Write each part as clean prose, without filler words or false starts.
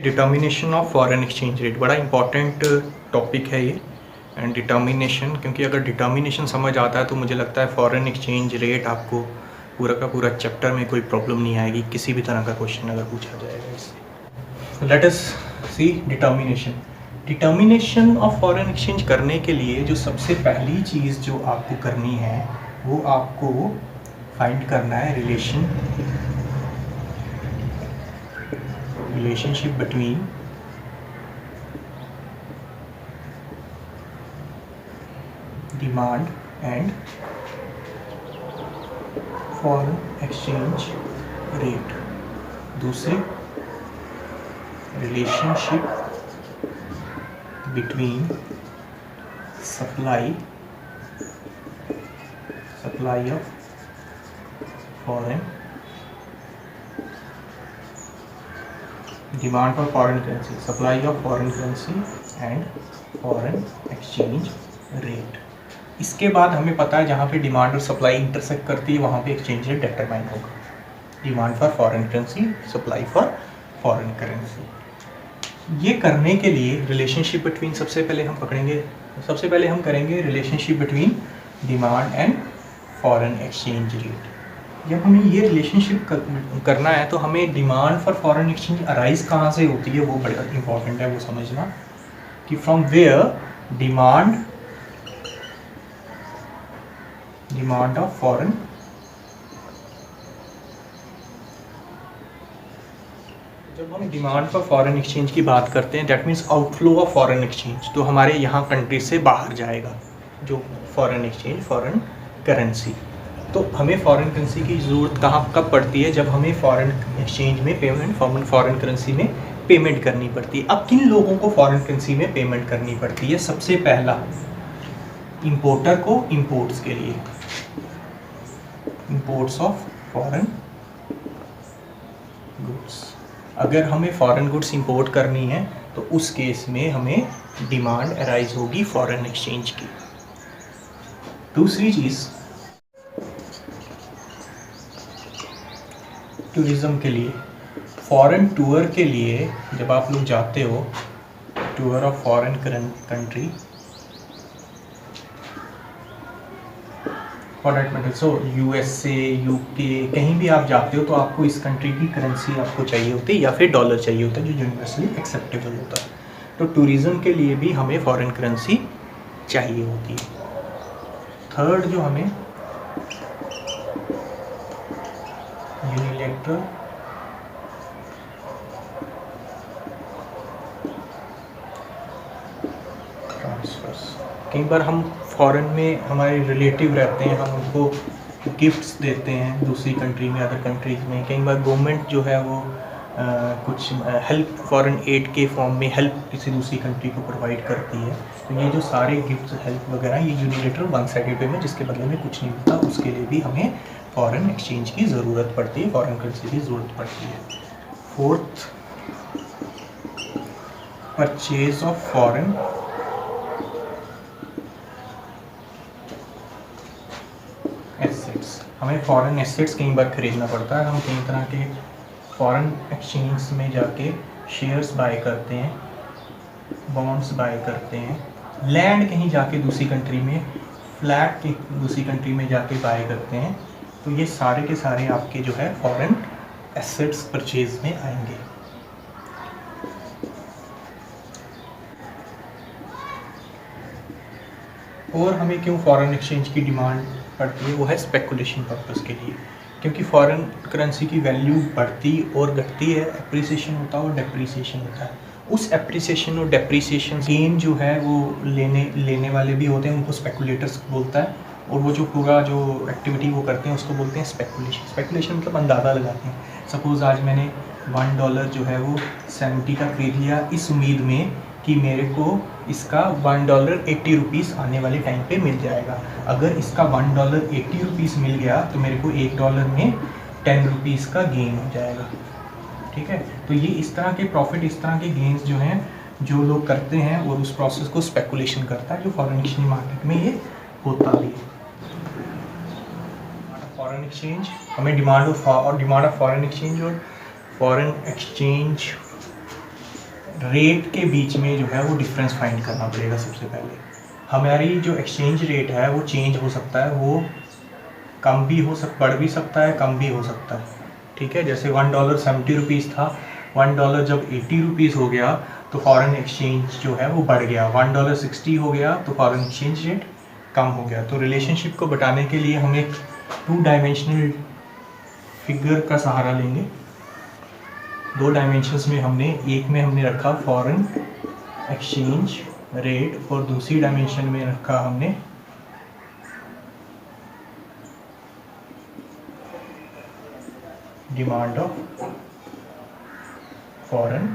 Determination of foreign exchange rate बड़ा important topic है ये। एंड डिटर्मिनेशन, क्योंकि अगर डिटर्मिनेशन समझ आता है तो मुझे लगता है फॉरेन एक्सचेंज रेट आपको पूरा का पूरा चैप्टर में कोई प्रॉब्लम नहीं आएगी, किसी भी तरह का क्वेश्चन अगर पूछा जाएगा इससे। Let us see determination. Determination of foreign exchange करने के लिए जो सबसे पहली चीज़ जो आपको करनी है वो आपको फाइंड करना है relationship between demand and foreign exchange rate। दूसरी, relationship between supply of foreign demand for foreign currency, supply of foreign currency and foreign exchange rate। इसके बाद हमें पता है जहाँ पे डिमांड और सप्लाई इंटरसेक्ट करती है वहाँ पे एक्सचेंज रेट डिटरमाइन होगा। Demand for foreign currency, supply for foreign currency. ये करने के लिए रिलेशनशिप बिटवीन सबसे पहले हम करेंगे relationship between demand and foreign exchange rate. जब हमें ये रिलेशनशिप करना है तो हमें demand for foreign exchange arise कहाँ से होती है वो बड़ा इंपॉर्टेंट है वो समझना, कि from where demand of foreign जब हम डिमांड फॉर फॉरेन एक्सचेंज की बात करते हैं that means outflow of foreign exchange, तो हमारे यहाँ कंट्री से बाहर जाएगा जो फॉरेन एक्सचेंज, फॉरेन करेंसी। तो हमें फॉरेन करेंसी की ज़रूरत कब पड़ती है? जब हमें फॉरेन एक्सचेंज में पेमेंट, फॉरेन करेंसी में पेमेंट करनी पड़ती है। अब किन लोगों को फॉरेन करेंसी में पेमेंट करनी पड़ती है? सबसे पहला इंपोर्टर को, इंपोर्ट्स के लिए, इंपोर्ट्स ऑफ फॉरेन गुड्स। अगर हमें फॉरेन गुड्स इंपोर्ट करनी है तो उस केस में हमें डिमांड अराइज होगी फॉरेन एक्सचेंज की। दूसरी चीज़, टूरिज़्म के लिए, फॉरेन टूर के लिए जब आप लोग जाते हो, tour of foreign country for that matter, so USA, UK, कहीं भी आप जाते हो तो आपको इस कंट्री की करेंसी आपको चाहिए होती है या फिर डॉलर चाहिए होता है जो यूनिवर्सली एक्सेप्टेबल होता है। तो टूरिज़्म के लिए भी हमें फॉरेन करेंसी चाहिए होती है। थर्ड जो हमें यूनिलैटरल ट्रांसफर्स। कई बार हम फॉरेन में हमारे रिलेटिव रहते हैं, हम उनको गिफ्ट्स देते हैं दूसरी कंट्री में, अदर कंट्रीज़ में। कई बार गवर्नमेंट जो है वो कुछ हेल्प, फॉरेन एड के फॉर्म में हेल्प किसी दूसरी कंट्री को प्रोवाइड करती है। तो ये जो सारे गिफ्ट्स, हेल्प वगैरह, ये यूनिलैटरल वन साइडेड पेमेंट जिसके बदले में कुछ नहीं होता, उसके लिए भी हमें फॉरेन एक्सचेंज की ज़रूरत पड़ती है, फॉरेन करेंसी की ज़रूरत पड़ती है। Fourth, purchase of foreign assets. हमें फॉरेन एसेट्स कई बार खरीदना पड़ता है। हम कई तरह के फॉरेन एक्सचेंज में जाके शेयर्स बाय करते हैं, बॉन्ड्स बाय करते हैं, लैंड कहीं जाके दूसरी कंट्री में, फ्लैट की दूसरी कंट्री में जाके बाय करते हैं। तो ये सारे के सारे आपके जो है फॉरेन एसेट्स परचेज में आएंगे। और हमें क्यों फॉरेन एक्सचेंज की डिमांड पड़ती है? वो है स्पेकुलेशन पर्पस के लिए, क्योंकि फॉरेन करेंसी की वैल्यू बढ़ती और घटती है, एप्रिसिएशन होता है और डेप्रिसिएशन होता है। उस एप्रिसिएशन और डेप्रिसिएशन गेन जो है वो लेने वाले भी होते हैं, उनको स्पेकुलेटर्स बोलता है। और वो जो पूरा जो एक्टिविटी वो करते हैं उसको बोलते हैं स्पेकुलेशन। स्पेकुलेशन मतलब अंदाज़ा लगाते हैं। सपोज़ आज मैंने $1 जो है वो 70 का खरीद लिया इस उम्मीद में कि मेरे को इसका $1.80 आने वाले टाइम पे मिल जाएगा। अगर इसका $1.80 मिल गया तो मेरे को $1 में ₹10 का गेन हो जाएगा। ठीक है, तो ये इस तरह के प्रॉफिट, इस तरह के गेन्स जो हैं जो लोग करते हैं और उस प्रोसेस को स्पेकुलेशन करता है, जो फॉरेन एक्सचेंज मार्केट में ये होता भी है। फॉरेन एक्सचेंज, हमें डिमांड ऑफ फॉरेन एक्सचेंज और फॉरेन एक्सचेंज रेट के बीच में जो है वो डिफरेंस फाइंड करना पड़ेगा सबसे पहले। हमारी जो एक्सचेंज रेट है वो चेंज हो सकता है, वो कम भी हो बढ़ भी सकता है, कम भी हो सकता है, ठीक है। जैसे $1 70 रुपीज़ था, $1 जब 80 रुपीज़ हो गया तो फॉरेन एक्सचेंज जो है वो बढ़ गया, $1 60 हो गया तो फॉरेन एक्सचेंज रेट कम हो गया। तो रिलेशनशिप को बताने के लिए हम एक 2 डायमेंशनल फिगर का सहारा लेंगे। 2 डायमेंशंस में हमने, एक में हमने रखा फॉरेन एक्सचेंज रेट और दूसरी डायमेंशन में रखा हमने डिमांड ऑफ फॉरेन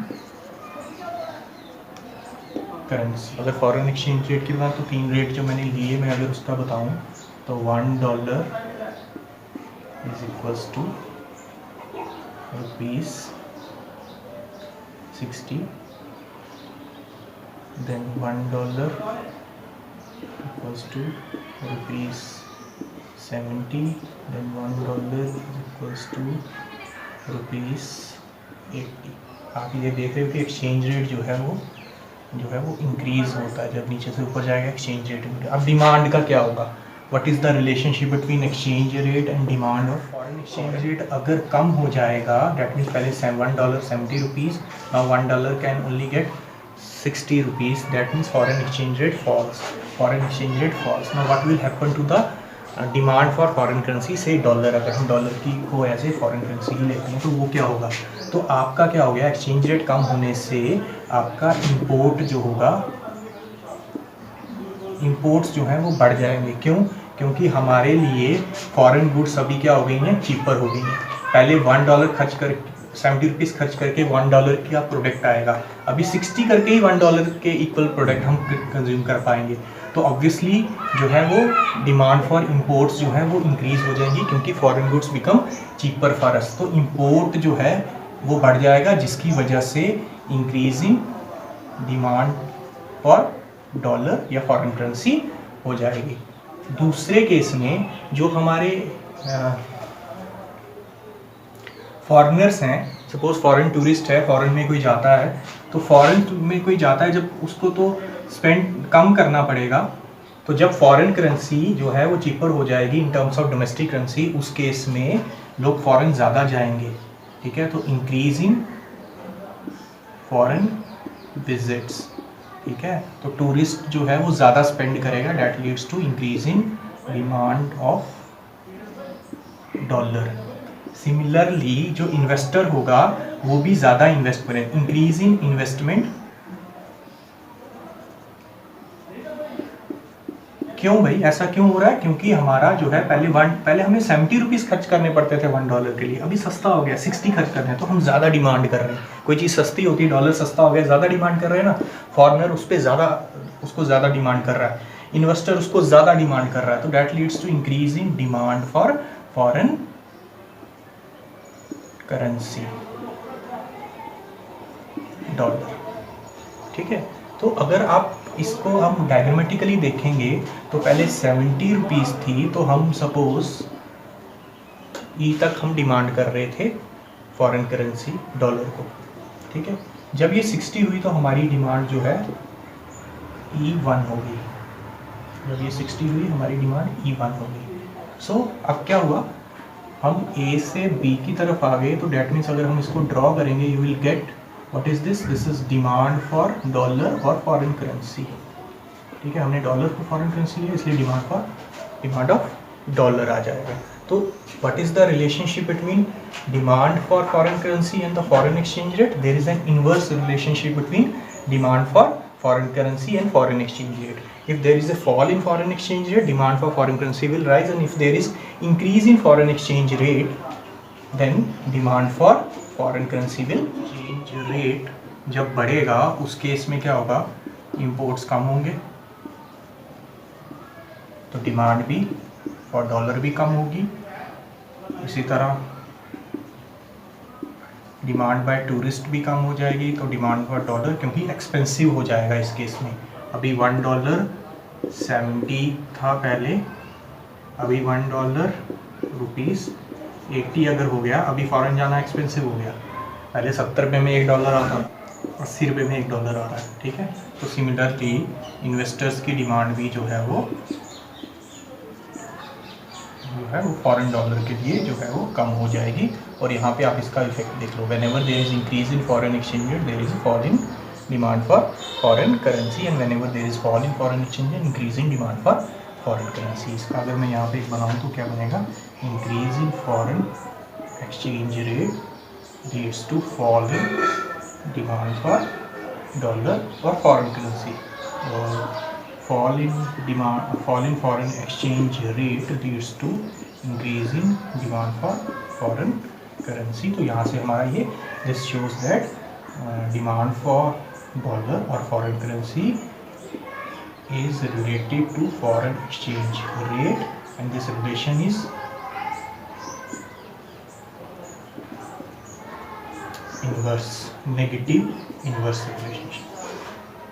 करेंसी। अगर फॉरेन एक्सचेंज रेट की बात, तो 3 रेट जो मैंने लिए, मैं अगर उसका बताऊं तो $1 is equals to ₹60, then $1 equals to ₹70, then $1 is equals to ₹80। आप ये देख रहे हो कि एक्सचेंज रेट जो है वो इंक्रीज होता है, जब नीचे से ऊपर जाएगा एक्सचेंज रेट। अब डिमांड का क्या होगा, what is the relationship between exchange rate and demand of foreign exchange rate. अगर कम हो जाएगा, डेट मीन्स पहले $1 70 rupees, now $1 can only get 60 rupees, that means foreign exchange rate falls. Now what will happen to the demand for foreign currency, say dollar. अगर हम dollar की को ऐसे foreign currency ही लेते हैं तो वो क्या होगा, तो आपका क्या हो गया, एक्सचेंज रेट कम होने से आपका इंपोर्ट जो होगा, इंपोर्ट्स जो हैं वो बढ़ जाएंगे। क्यों? क्योंकि हमारे लिए फॉरेन गुड्स अभी क्या हो गई हैं, चीपर हो गई हैं। पहले $1 खर्च कर 70 रुपीज़ खर्च करके $1 का प्रोडक्ट आएगा, अभी 60 करके ही $1 के इक्वल प्रोडक्ट हम कंज्यूम कर पाएंगे। तो ऑब्वियसली जो है वो डिमांड फॉर इंपोर्ट्स जो है वो इंक्रीज़ हो जाएंगी, क्योंकि foreign goods become cheaper for us. तो इंपोर्ट जो है वो बढ़ जाएगा, जिसकी वजह से इंक्रीजिंग डिमांड फॉर डॉलर या फॉरेन करेंसी हो जाएगी। दूसरे केस में जो हमारे फॉरेनर्स हैं, सपोज फॉरेन टूरिस्ट है, फॉरेन में कोई जाता है, तो फॉरेन में कोई जाता है जब उसको तो स्पेंड कम करना पड़ेगा। तो जब फॉरेन करेंसी जो है वो चीपर हो जाएगी in terms of domestic currency, उस केस में लोग फॉरेन ज़्यादा जाएंगे, ठीक है। तो इंक्रीजिंग फॉरेन विजिट्स, ठीक है। तो टूरिस्ट जो है वो ज़्यादा स्पेंड करेगा, that leads to increasing demand of dollar. Similarly जो इन्वेस्टर होगा वो भी ज़्यादा इन्वेस्ट करें, इंक्रीज इन इन्वेस्टमेंट। क्यों भाई, ऐसा क्यों हो रहा है? क्योंकि हमारा जो है पहले हमें 70 रुपीज़ खर्च करने पड़ते थे $1 के लिए, अभी सस्ता हो गया 60 खर्च करने हैं, तो हम ज़्यादा डिमांड कर रहे हैं। कोई चीज़ सस्ती होती है, डॉलर सस्ता हो गया, ज़्यादा डिमांड कर रहे हैं ना, फॉरनर उस पर उसको ज़्यादा डिमांड कर रहा है, इन्वेस्टर उसको ज़्यादा डिमांड कर रहा है। तो that leads to increase in demand for foreign currency, dollar, ठीक है। तो अगर आप इसको हम डायग्रामेटिकली देखेंगे तो पहले 70 रुपीज़ थी, तो हम सपोज ई तक हम डिमांड कर रहे थे फॉरेन करेंसी डॉलर को, ठीक है। जब ये 60 हुई तो हमारी डिमांड जो है E1 हो गई। जब ये 60 हुई हमारी डिमांड E1 हो गई। सो अब क्या हुआ, हम A से B की तरफ आ गए। तो डैट मीन्स अगर हम इसको ड्रॉ करेंगे, you will get what is this is demand for dollar और फॉरेन करेंसी, ठीक है। हमने डॉलर को फॉरेन करेंसी लिया, इसलिए डिमांड ऑफ डॉलर आ जाएगा। तो what is the relationship between demand for foreign currency and the foreign exchange rate? There is an inverse relationship between demand for foreign currency and foreign exchange rate. If there is a fall in foreign exchange rate, demand for foreign currency will rise, and if there is increase in foreign exchange rate, then demand for foreign currency will change rate जब बढ़ेगा उस case में क्या होगा, imports कम होंगे, तो demand भी for dollar भी कम होगी। इसी तरह डिमांड बाय टूरिस्ट भी कम हो जाएगी, तो डिमांड फॉर डॉलर, क्योंकि एक्सपेंसिव हो जाएगा इस केस में। अभी $1 70 था पहले, अभी $1 रुपीज़ 80 अगर हो गया, अभी फॉरेन जाना एक्सपेंसिव हो गया। पहले 70 रुपये में $1 आता, ₹80 में $1 आ रहा है, ठीक है। तो सिमिलरली इन्वेस्टर्स की डिमांड भी जो है वो फॉरेन डॉलर के लिए जो है वो कम हो जाएगी। और यहाँ पे आप इसका इफेक्ट देख लो, whenever there is increase in foreign exchange rate there is fall in demand for foreign currency, and whenever there is fall in foreign exchange rate increase in demand for foreign currency. इसका अगर मैं यहाँ पे एक बनाऊँ तो क्या बनेगा, increase in foreign exchange rate leads to fall in demand for dollar और फॉरेन करेंसी, और fall in foreign exchange rate leads to increase in demand for foreign currency। तो यहाँ से हमारा ये this shows that demand for dollar or foreign currency is related to foreign exchange rate, and this relation is inverse, negative inverse relationship।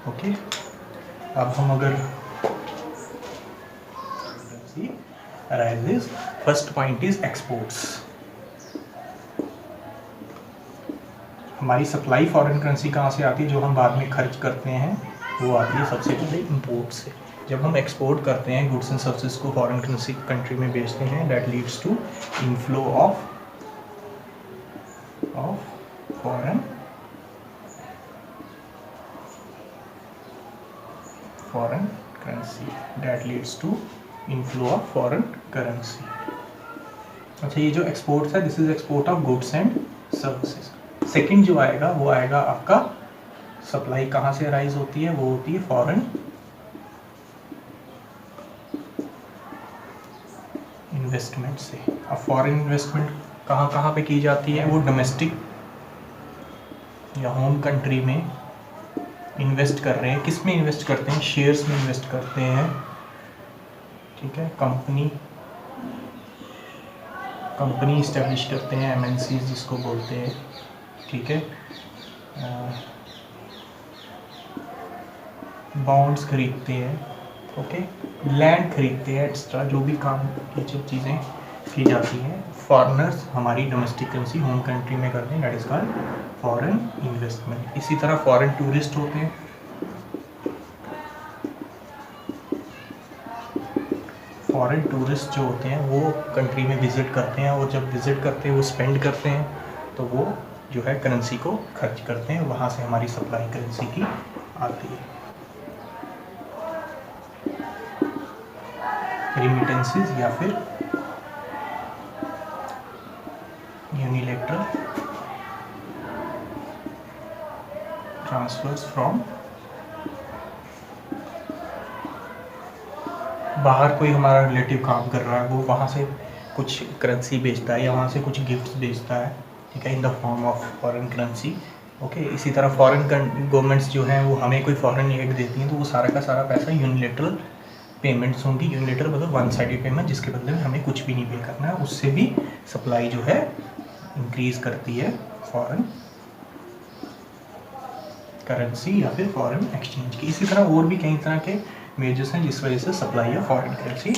Okay, अब हम अगर arises, first point is exports. हमारी supply foreign currency कहाँ से आती है, जो हम बाद में खर्च करते हैं वो आती है सबसे पहले इंपोर्ट से। जब हम एक्सपोर्ट करते हैं गुड्स एंड सर्विसेज को फॉरेन करेंसी कंट्री में बेचते हैं, that leads to inflow of foreign currency, that leads to inflow of foreign currency. अच्छा, ये जो एक्सपोर्ट्स है, this is export of goods and services. Second जो आएगा वो आएगा आपका सप्लाई कहाँ से अराइज होती है, वो होती है फॉरेन इन्वेस्टमेंट से। अब फॉरेन इन्वेस्टमेंट कहाँ कहाँ पे की जाती है, वो डोमेस्टिक या होम कंट्री में इन्वेस्ट कर रहे हैं। किस में इन्वेस्ट करते हैं, शेयर्स में इन्वेस्ट करते हैं, ठीक है। कंपनी इस्टेब्लिश करते हैं, एमएनसीज जिसको बोलते हैं, ठीक है। बॉन्ड्स खरीदते हैं, ओके, लैंड खरीदते हैं, एक्स्ट्रा जो भी काम की जो चीज़ें की जाती हैं फॉरेनर्स हमारी डोमेस्टिक करेंसी होम कंट्री में करते हैं, that is called foreign investment. इसी तरह फॉरेन टूरिस्ट होते हैं, फॉरेन टूरिस्ट जो होते हैं वो कंट्री में विज़िट करते हैं, और जब विज़िट करते हैं वो स्पेंड करते हैं, तो वो जो है करेंसी को खर्च करते हैं, वहाँ से हमारी सप्लाई करेंसी की आती है। रिमिटेंसेस या फिर यूनिलैटरल ट्रांसफर्स फ्रॉम, बाहर कोई हमारा रिलेटिव काम कर रहा है, वो वहाँ से कुछ करेंसी बेचता है या वहाँ से कुछ गिफ्ट्स बेचता है, ठीक है, in the form of foreign currency, okay. इसी तरह फॉरेन गवर्नमेंट्स जो हैं वो हमें कोई फॉरेन एड देती हैं, तो वो सारा का सारा पैसा यूनिलैटरल पेमेंट्स होंगी। यूनिलैटरल मतलब वन साइडेड पेमेंट, जिसके बदले में हमें कुछ भी नहीं पे करना है, उससे भी सप्लाई जो है इंक्रीज करती है फॉरेन करेंसी या फिर फॉरेन एक्सचेंज की। इसी तरह और भी कई तरह के मेजर्स हैं जिस वजह से supply of foreign currency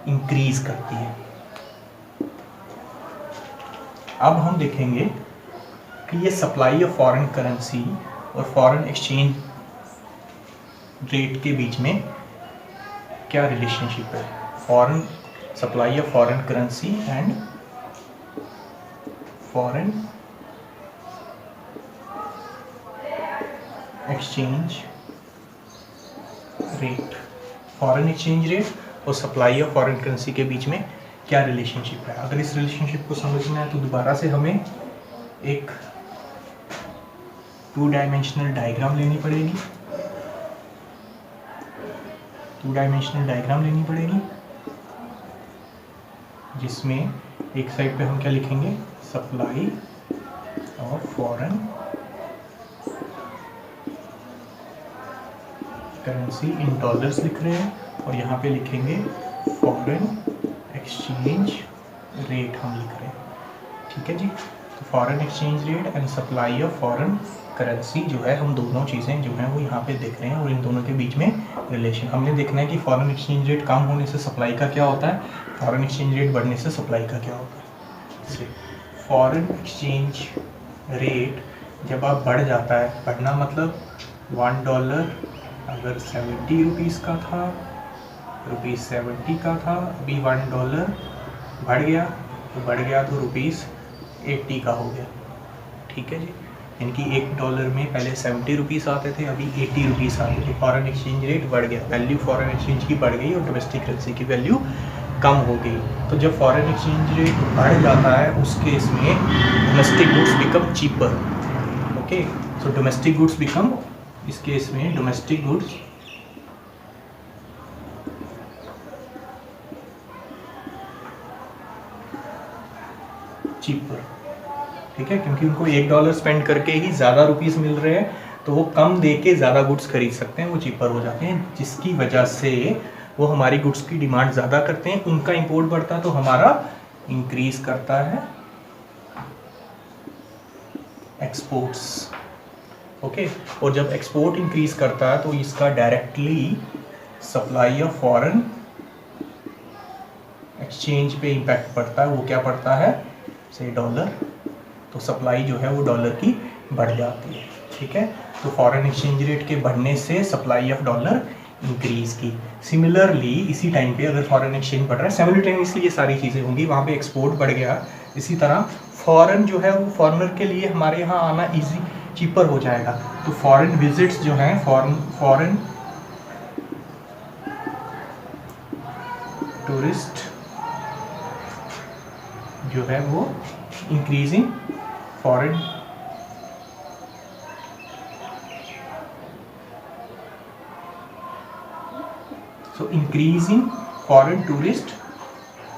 increase करती है। अब हम देखेंगे कि ये सप्लाई ऑफ फॉरेन करेंसी और फॉरेन एक्सचेंज रेट के बीच में क्या रिलेशनशिप है, foreign supply of foreign currency and foreign exchange rate. Foreign exchange rate और सप्लाई ऑफ फॉरेन करेंसी के बीच में क्या रिलेशनशिप है। अगर इस रिलेशनशिप को समझना है तो दोबारा से हमें एक 2 डायमेंशनल डायग्राम लेनी पड़ेगी, जिसमें एक साइड पे हम क्या लिखेंगे, supply of foreign currency in dollars लिख रहे हैं, और यहाँ पे लिखेंगे फॉरेन एक्सचेंज रेट हम लिख रहे हैं, ठीक है जी। तो foreign exchange rate and supply of foreign currency जो है, हम दोनों चीज़ें जो हैं वो यहाँ पे देख रहे हैं, और इन दोनों के बीच में रिलेशन हमने देखना है कि फॉरेन एक्सचेंज रेट कम होने से सप्लाई का क्या होता है, फॉरेन एक्सचेंज रेट बढ़ने से सप्लाई का क्या होता है। फॉरेन एक्सचेंज रेट जब आप बढ़ जाता है, बढ़ना मतलब $1 अगर 70 रुपीज़ का था, ₹70 का था, अभी $1 बढ़ गया, तो ₹80 का हो गया। ठीक है जी, यानी कि $1 में पहले 70 रुपीज़ आते थे, अभी 80 रुपीज़ आते थे। फॉरेन एक्सचेंज रेट बढ़ गया, वैल्यू फॉरेन एक्सचेंज की बढ़ गई और डोमेस्टिक करेंसी की वैल्यू कम हो गई। तो जब फॉरेन एक्सचेंज रेट बढ़ जाता है उस केस में domestic goods become cheaper. Okay, so domestic goods become, इस केस में डोमेस्टिक गुड्स चीपर। ठीक है, क्योंकि उनको $1 स्पेंड करके ही ज़्यादा रुपीज़ मिल रहे हैं, तो वो कम दे के ज़्यादा गुड्स खरीद सकते हैं, वो चीपर हो जाते हैं, जिसकी वजह से वो हमारी गुड्स की डिमांड ज़्यादा करते हैं, उनका इंपोर्ट बढ़ता है तो हमारा इंक्रीज करता है एक्सपोर्ट्स। ओके, और जब एक्सपोर्ट इंक्रीज करता है तो इसका directly supply of foreign exchange पे इम्पैक्ट पड़ता है। वो क्या पड़ता है, से $, तो सप्लाई जो है वो $, की बढ़ जाती है। ठीक है, तो फॉरेन एक्सचेंज रेट के बढ़ने से सप्लाई ऑफ $, इंक्रीज की। सिमिलरली इसी टाइम पे अगर फॉरेन एक्सचेंज बढ़ रहा है, साइमल्टेनियसली ये सारी चीज़ें होंगी, वहाँ पे एक्सपोर्ट बढ़ गया, इसी तरह फॉरेन जो है वो फॉरेनर के लिए हमारे यहाँ आना इजी, चीपर हो जाएगा। तो फॉरेन विजिट्स जो हैं, फॉरेन टूरिस्ट जो है वो increasing foreign increasing foreign tourist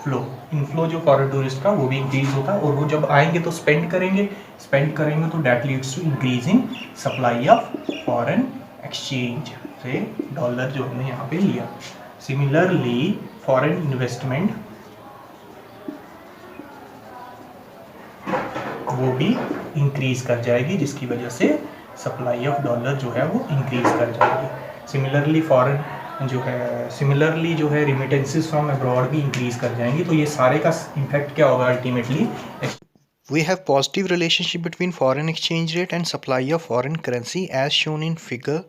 flow, inflow जो फॉरेन टूरिस्ट का वो भी इंक्रीज होता है, और वो जब आएंगे तो स्पेंड करेंगे तो that leads to increasing supply of foreign exchange से $, जो हमने यहाँ पे लिया। सिमिलरली फॉरेन इन्वेस्टमेंट वो भी इंक्रीज कर जाएगी, जिसकी वजह से सप्लाई ऑफ $, जो है वो इंक्रीज कर जाएगी। सिमिलरली जो है रिमिटेंसेस फ्रॉम अब्रॉड भी इंक्रीज कर जाएंगी। तो ये सारे का इम्पैक्ट क्या होगा ultimately, we have positive relationship between foreign exchange rate and supply of foreign currency as shown in figure।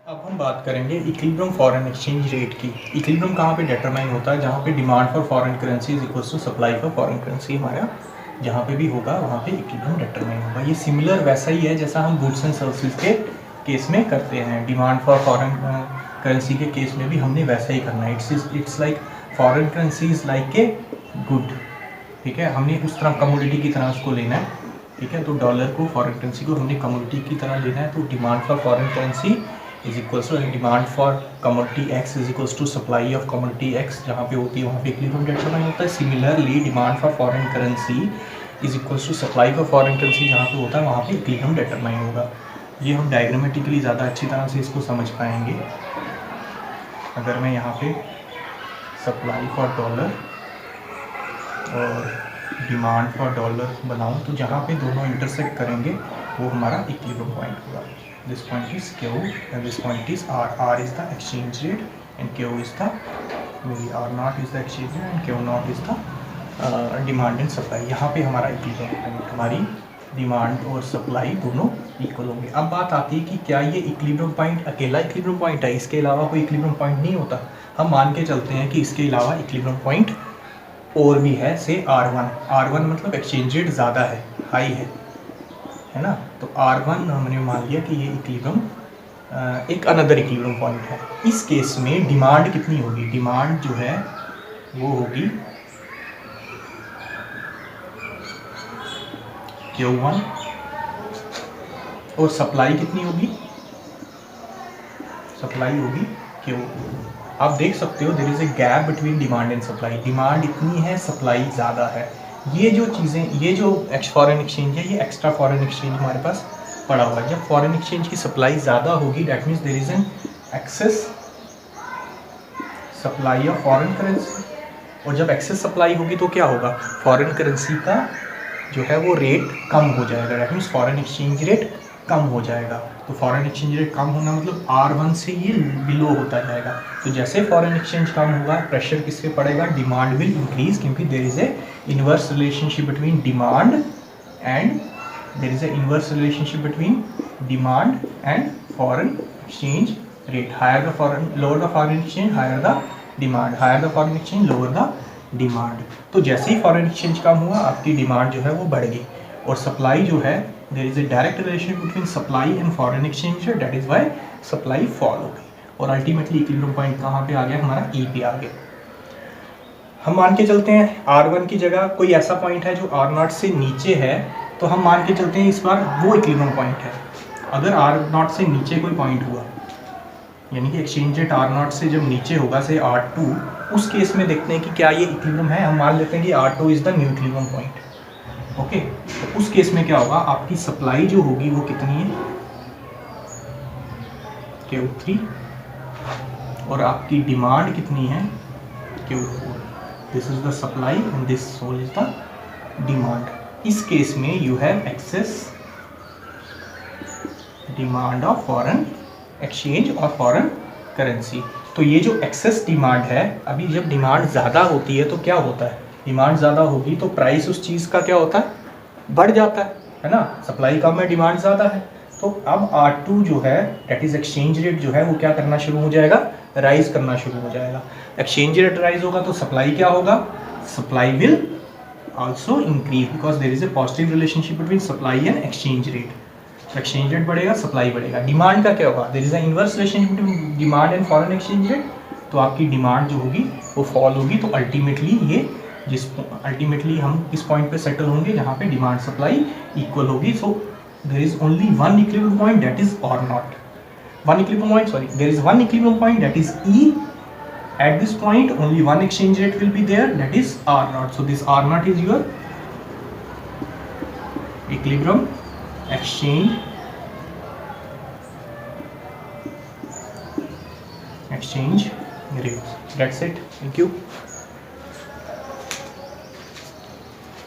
अब हम बात करेंगे इक्विलिब्रियम फॉरेन एक्सचेंज रेट की। इक्विलिब्रियम कहाँ पे डिटरमाइन होता है, जहाँ पे demand for foreign currency is equals to supply for foreign currency, हमारा जहाँ पे भी होगा वहाँ पे इक्विलिब्रियम डिटरमाइन होगा। ये सिमिलर वैसा ही है जैसा हम गुड्स एंड सर्विसेज के केस में करते हैं, डिमांड फॉर फॉरेन करेंसी के केस में भी हमने वैसा ही करना है। It's like foreign currency is like a good. ठीक है, हमने उस तरह कमोडिटी की तरह उसको लेना है। ठीक है, तो $, को फॉरेन करेंसी को हमने कमोडिटी की तरह लेना है। तो demand for foreign currency is equals to demand for commodity X is equals to supply of commodity X, जहाँ पे होती है वहाँ पे इक्विलिब्रियम डिटरमाइन होता है। Similarly demand for foreign currency is equals to supply for foreign currency, जहाँ पे होता है वहाँ पे इक्विलिब्रियम डिटरमाइन होगा। ये हम डायग्रामेटिकली ज़्यादा अच्छी तरह से इसको समझ पाएंगे अगर मैं यहाँ पे सप्लाई फॉर $, और डिमांड फॉर $, बनाऊँ, तो जहाँ पे दोनों इंटरसेक्ट करेंगे वो हमारा इक्विलिब्रियम पॉइंट होगा। This point is Q and this point is R। R is the exchange rate and Q is the R0 is the exchange rate and Q0 is the demand and supply. यहाँ पे हमारा equilibrium point, हमारी demand और supply दोनों equal होंगे। अब बात आती है कि क्या ये इक्विलिब्रियम पॉइंट अकेला इक्विलिब्रियम पॉइंट है, इसके अलावा कोई इक्विलिब्रियम पॉइंट नहीं होता। हम मान के चलते हैं कि इसके अलावा इक्विलिब्रियम पॉइंट और भी है, से R1 मतलब एक्सचेंज रेट ज़्यादा है, हाई है ना। तो R1 हमने मान लिया कि ये इक्विलिब्रियम एक अनदर इक्विलिब्रियम पॉइंट है। इस केस में डिमांड कितनी होगी, डिमांड जो है वो होगी Q1, और सप्लाई कितनी होगी, सप्लाई होगी Q। आप देख सकते हो there is a gap between demand and supply. Demand इतनी है, सप्लाई ज़्यादा है। ये जो चीज़ें, ये जो फॉरेन एक्सचेंज है, ये एक्स्ट्रा फॉरेन एक्सचेंज हमारे पास पड़ा हुआ है। जब फॉरेन एक्सचेंज की सप्लाई ज़्यादा होगी that means there is an excess supply of foreign currency, और जब एक्सेस सप्लाई होगी तो क्या होगा, फॉरेन करेंसी का जो है वो रेट कम हो जाएगा। That means foreign exchange rate कम हो जाएगा। तो फॉरेन एक्सचेंज रेट कम होना मतलब R1 से ये बिलो होता जाएगा। तो जैसे फॉरेन एक्सचेंज कम होगा, प्रेशर किस पे पड़ेगा, डिमांड विल इंक्रीज, क्योंकि there is a inverse relationship between demand and there is an inverse relationship between demand and foreign exchange rate. Lower the foreign exchange, higher the demand. Higher the foreign exchange, lower the demand. तो जैसे ही foreign exchange कम हुआ आपकी demand जो है वो बढ़ गई और सप्लाई जो है there is a direct relation between supply and foreign exchange, that is why supply fall हो गई और अल्टीमेटली इक्विलिब्रियम पॉइंट कहाँ पे आ गया हमारा, ई पे आ गया। हम मान के चलते हैं R1 की जगह कोई ऐसा पॉइंट है जो R0 से नीचे है, तो हम मान के चलते हैं इस बार वो इक्विलिब्रियम पॉइंट है। अगर R0 से नीचे कोई पॉइंट हुआ यानी कि एक्सचेंज रेट R0 से जब नीचे होगा से R2, उस केस में देखते हैं कि क्या ये इक्विलिब्रियम है। हम मान लेते हैं कि R2 is the new equilibrium point. Okay, तो उस केस में क्या होगा, आपकी सप्लाई जो होगी वो कितनी है, Q3, और आपकी डिमांड कितनी है, Q4। This is the supply and this soul is the demand. इस केस में you have excess demand of foreign exchange और फॉरेन करेंसी। तो ये जो एक्सेस डिमांड है, अभी जब डिमांड ज़्यादा होती है तो क्या होता है, डिमांड ज़्यादा होगी तो प्राइस उस चीज़ का क्या होता है, बढ़ जाता है ना। सप्लाई कम है, डिमांड ज़्यादा है, तो अब R2 जो है दैट इज़ एक्सचेंज रेट जो है वो क्या करना शुरू हो जाएगा, राइज करना शुरू हो जाएगा। एक्सचेंज रेट राइज होगा तो सप्लाई क्या होगा, supply will also increase because there is a positive relationship between supply and exchange rate. Exchange rate बढ़ेगा, सप्लाई बढ़ेगा। डिमांड का क्या होगा, there is a inverse relationship between demand and foreign exchange rate, तो आपकी demand जो होगी वो फॉल होगी। तो अल्टीमेटली हम किस पॉइंट पे सेटल होंगे, जहाँ पे डिमांड सप्लाई इक्वल होगी। So there is only one equilibrium point that is R0, there is one equilibrium point that is E. At this point only one exchange rate will be there, that is R0. So this R0 is your equilibrium exchange rate. That's it. Thank you.